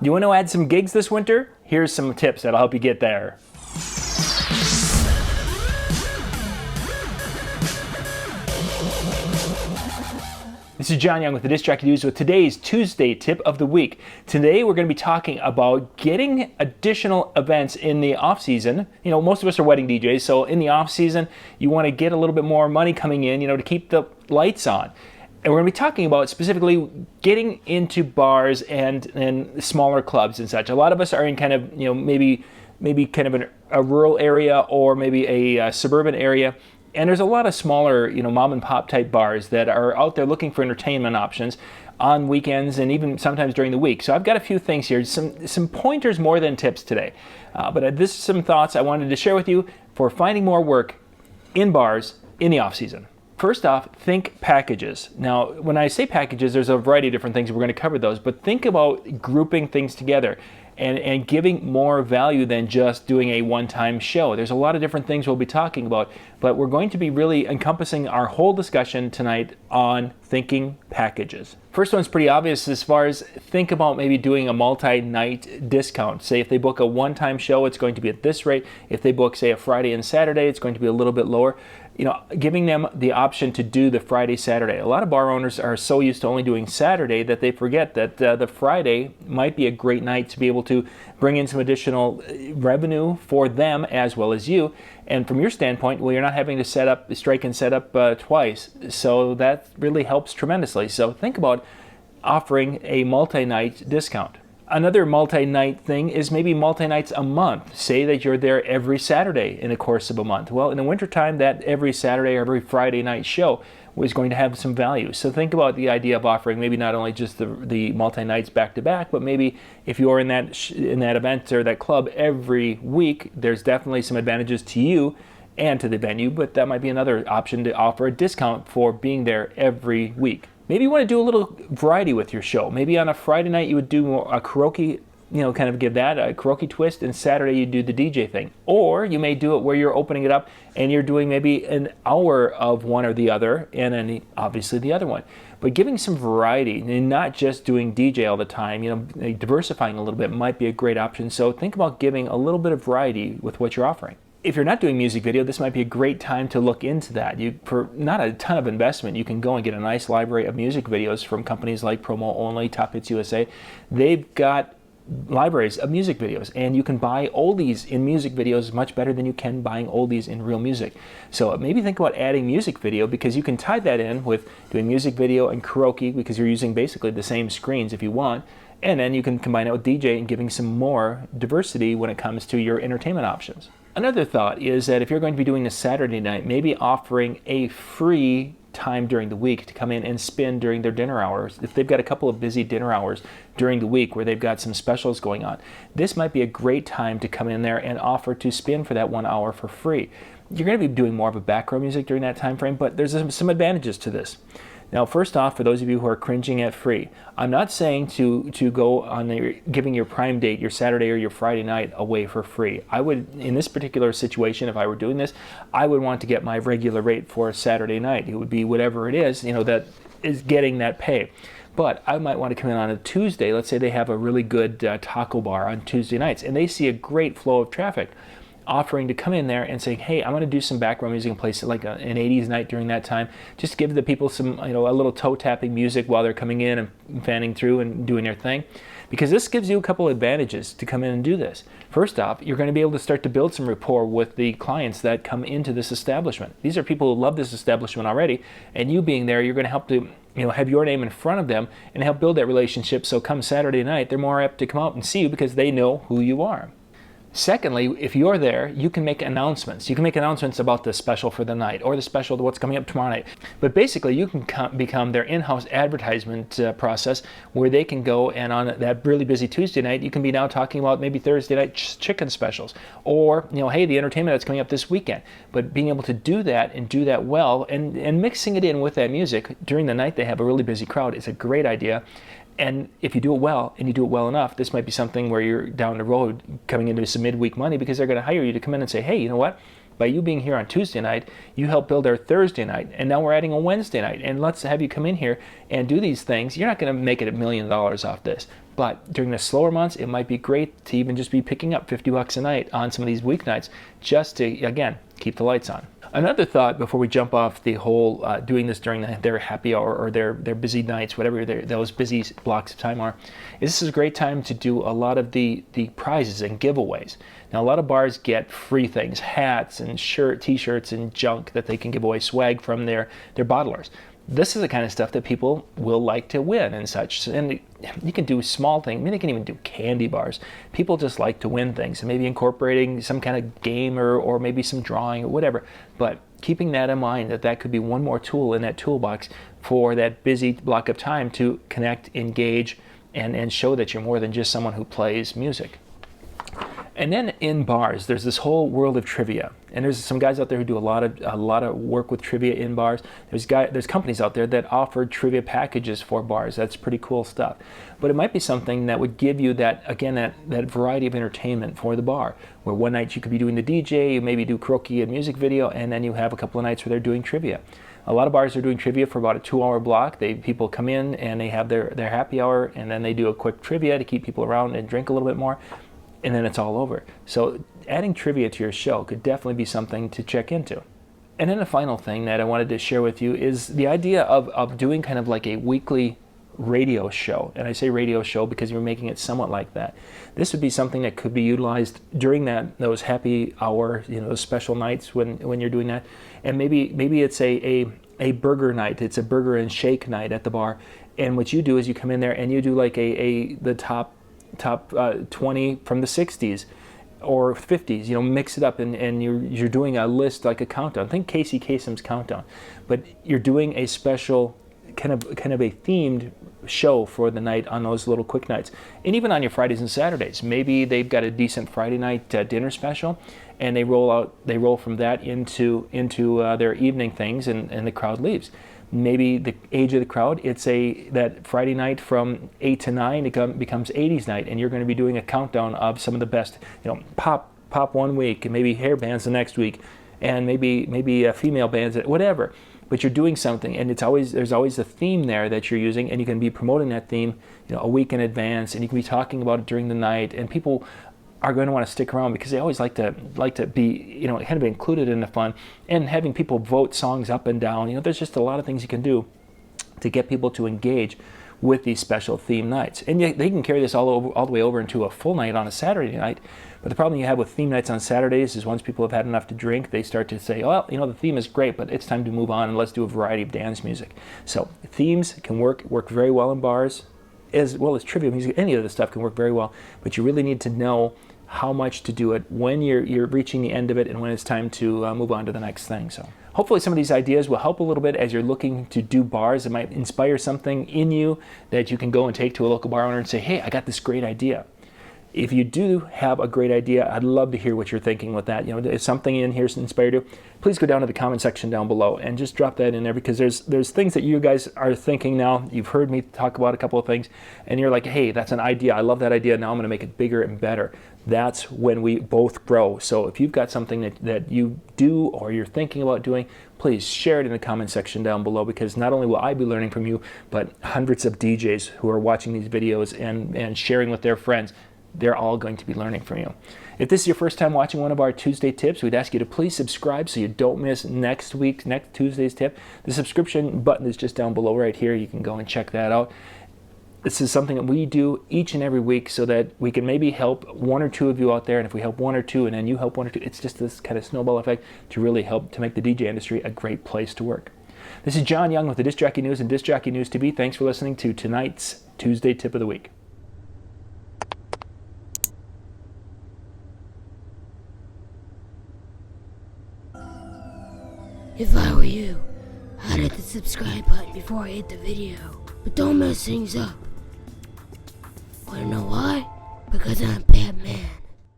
Do you want to add some gigs this winter? Here's some tips that'll help you get there. This is John Young with the Disc Jockey News with today's Tuesday tip of the week. Today we're going to be talking about getting additional events in the off season. You know, most of us are wedding DJs, so in the off season you want to get a little bit more money coming in, to keep the lights on. And we're going to be talking about specifically getting into bars and smaller clubs and such. A lot of us are in kind of, maybe kind of a rural area or maybe a suburban area. And there's a lot of smaller, mom and pop type bars that are out there looking for entertainment options on weekends and even sometimes during the week. So I've got a few things here, some pointers more than tips today. But this is some thoughts I wanted to share with you for finding more work in bars in the off season. First off, think packages. Now, when I say packages, there's a variety of different things. We're going to cover those, but think about grouping things together and giving more value than just doing a one-time show. There's a lot of different things we'll be talking about, but we're going to be really encompassing our whole discussion tonight on thinking packages. First one's pretty obvious as far as think about maybe doing a multi-night discount. Say if they book a one-time show, it's going to be at this rate. If they book, say, a Friday and Saturday, it's going to be a little bit lower. Giving them the option to do the Friday, Saturday. A lot of bar owners are so used to only doing Saturday that they forget that the Friday might be a great night to be able to bring in some additional revenue for them as well as you. And from your standpoint, well, you're not having to strike and set up twice. So that really helps tremendously. So think about offering a multi-night discount. Another multi-night thing is maybe multi-nights a month. Say that you're there every Saturday in the course of a month. Well, in the wintertime, that every Saturday or every Friday night show was going to have some value. So think about the idea of offering maybe not only just the multi-nights back-to-back, but maybe if you're in that event or that club every week, there's definitely some advantages to you and to the venue, but that might be another option to offer a discount for being there every week. Maybe you want to do a little variety with your show. Maybe on a Friday night you would do a karaoke, kind of give that a karaoke twist, and Saturday you do the DJ thing. Or you may do it where you're opening it up and you're doing maybe an hour of one or the other, and then obviously the other one. But giving some variety and not just doing DJ all the time, diversifying a little bit might be a great option. So think about giving a little bit of variety with what you're offering. If you're not doing music video, this might be a great time to look into that. For not a ton of investment, you can go and get a nice library of music videos from companies like Promo Only, Top Hits USA. They've got libraries of music videos, and you can buy oldies in music videos much better than you can buying oldies in real music. So maybe think about adding music video, because you can tie that in with doing music video and karaoke, because you're using basically the same screens if you want. And then you can combine it with DJ and giving some more diversity when it comes to your entertainment options. Another thought is that if you're going to be doing a Saturday night, maybe offering a free time during the week to come in and spin during their dinner hours. If they've got a couple of busy dinner hours during the week where they've got some specials going on, this might be a great time to come in there and offer to spin for that 1 hour for free. You're going to be doing more of a background music during that time frame, but there's some advantages to this. Now, first off, for those of you who are cringing at free, I'm not saying to go on giving your prime date, your Saturday or your Friday night, away for free. I would, in this particular situation, if I were doing this, I would want to get my regular rate for a Saturday night. It would be whatever it is, that is getting that pay. But I might want to come in on a Tuesday. Let's say they have a really good taco bar on Tuesday nights, and they see a great flow of traffic. Offering to come in there and say, hey, I'm going to do some background music and play like an 80s night during that time. Just give the people some, a little toe tapping music while they're coming in and fanning through and doing their thing. Because this gives you a couple advantages to come in and do this. First off, you're going to be able to start to build some rapport with the clients that come into this establishment. These are people who love this establishment already, and you being there, you're going to help to have your name in front of them and help build that relationship. So come Saturday night, they're more apt to come out and see you because they know who you are. Secondly, if you're there, you can make announcements. You can make announcements about the special for the night or the special to what's coming up tomorrow night. But basically, you can become their in-house advertisement process where they can go and on that really busy Tuesday night, you can be now talking about maybe Thursday night chicken specials or, hey, the entertainment that's coming up this weekend. But being able to do that and do that well and mixing it in with that music during the night they have a really busy crowd is a great idea. And if you do it well, and you do it well enough, this might be something where you're down the road coming into some midweek money because they're going to hire you to come in and say, hey, you know what? By you being here on Tuesday night, you help build our Thursday night, and now we're adding a Wednesday night, and let's have you come in here and do these things. You're not going to make it $1 million off this, But during the slower months, it might be great to even just be picking up $50 a night on some of these weeknights just to, again, keep the lights on. Another thought before we jump off the whole doing this during their happy hour or their busy nights, whatever those busy blocks of time are, is this is a great time to do a lot of the prizes and giveaways. Now, a lot of bars get free things, hats and t-shirts and junk that they can give away, swag from their bottlers. This is the kind of stuff that people will like to win and such. And you can do small things. I mean, they can even do candy bars. People just like to win things, and maybe incorporating some kind of game or maybe some drawing or whatever. But keeping that in mind, that could be one more tool in that toolbox for that busy block of time to connect, engage, and show that you're more than just someone who plays music. And then in bars, there's this whole world of trivia, and there's some guys out there who do a lot of work with trivia in bars. There's companies out there that offer trivia packages for bars. That's pretty cool stuff. But it might be something that would give you that variety of entertainment for the bar, where one night you could be doing the DJ, you maybe do karaoke and music video, and then you have a couple of nights where they're doing trivia. A lot of bars are doing trivia for about a 2-hour block. People come in and they have their happy hour, and then they do a quick trivia to keep people around and drink a little bit more. And then it's all over. So adding trivia to your show could definitely be something to check into. And then the final thing that I wanted to share with you is the idea of doing kind of like a weekly radio show. And I say radio show because you're making it somewhat like that. This would be something that could be utilized during those happy hour, those special nights when you're doing that. And maybe it's a burger night. It's a burger and shake night at the bar. And what you do is you come in there and you do like the top 20 from the 60s or 50s, mix it up, and you're doing a list, like a countdown. Think Casey Kasem's countdown, but you're doing a special kind of a themed show for the night on those little quick nights. And even on your Fridays and Saturdays, maybe they've got a decent Friday night dinner special, and they roll from that into their evening things, and the crowd leaves. Maybe the age of the crowd, it's that Friday night from 8 to 9 it becomes 80s night, and you're going to be doing a countdown of some of the best, pop one week, and maybe hair bands the next week, and maybe female bands, whatever. But you're doing something, and there's always a theme there that you're using, and you can be promoting that theme, a week in advance, and you can be talking about it during the night, and people are going to want to stick around because they always like to be, kind of included in the fun, and having people vote songs up and down. There's just a lot of things you can do to get people to engage with these special theme nights. And they can carry this all the way over into a full night on a Saturday night. But the problem you have with theme nights on Saturdays is once people have had enough to drink, they start to say, well, the theme is great, but it's time to move on and let's do a variety of dance music. So themes can work very well in bars, as well as trivia music. Any of this stuff can work very well, but you really need to know how much to do it, when you're reaching the end of it, and when it's time to move on to the next thing. So hopefully some of these ideas will help a little bit as you're looking to do bars. It might inspire something in you that you can go and take to a local bar owner and say, hey, I got this great idea. If you do have a great idea, I'd love to hear what you're thinking with that. If something in here inspired you, please go down to the comment section down below and just drop that in there, because there's things that you guys are thinking now. You've heard me talk about a couple of things, and you're like, hey, that's an idea. I love that idea. Now I'm going to make it bigger and better. That's when we both grow. So if you've got something that you do or you're thinking about doing, please share it in the comment section down below, because not only will I be learning from you, but hundreds of DJs who are watching these videos and sharing with their friends, they're all going to be learning from you. If this is your first time watching one of our Tuesday tips, we'd ask you to please subscribe so you don't miss next Tuesday's tip. The subscription button is just down below right here. You can go and check that out. This is something that we do each and every week so that we can maybe help one or two of you out there. And if we help one or two and then you help one or two, it's just this kind of snowball effect to really help to make the DJ industry a great place to work. This is John Young with the Disc Jockey News and Disc Jockey News TV. Thanks for listening to tonight's Tuesday Tip of the Week. If I were you, I'd hit the subscribe button before I hit the video. But don't mess things up. Wanna know why? Because I'm Batman.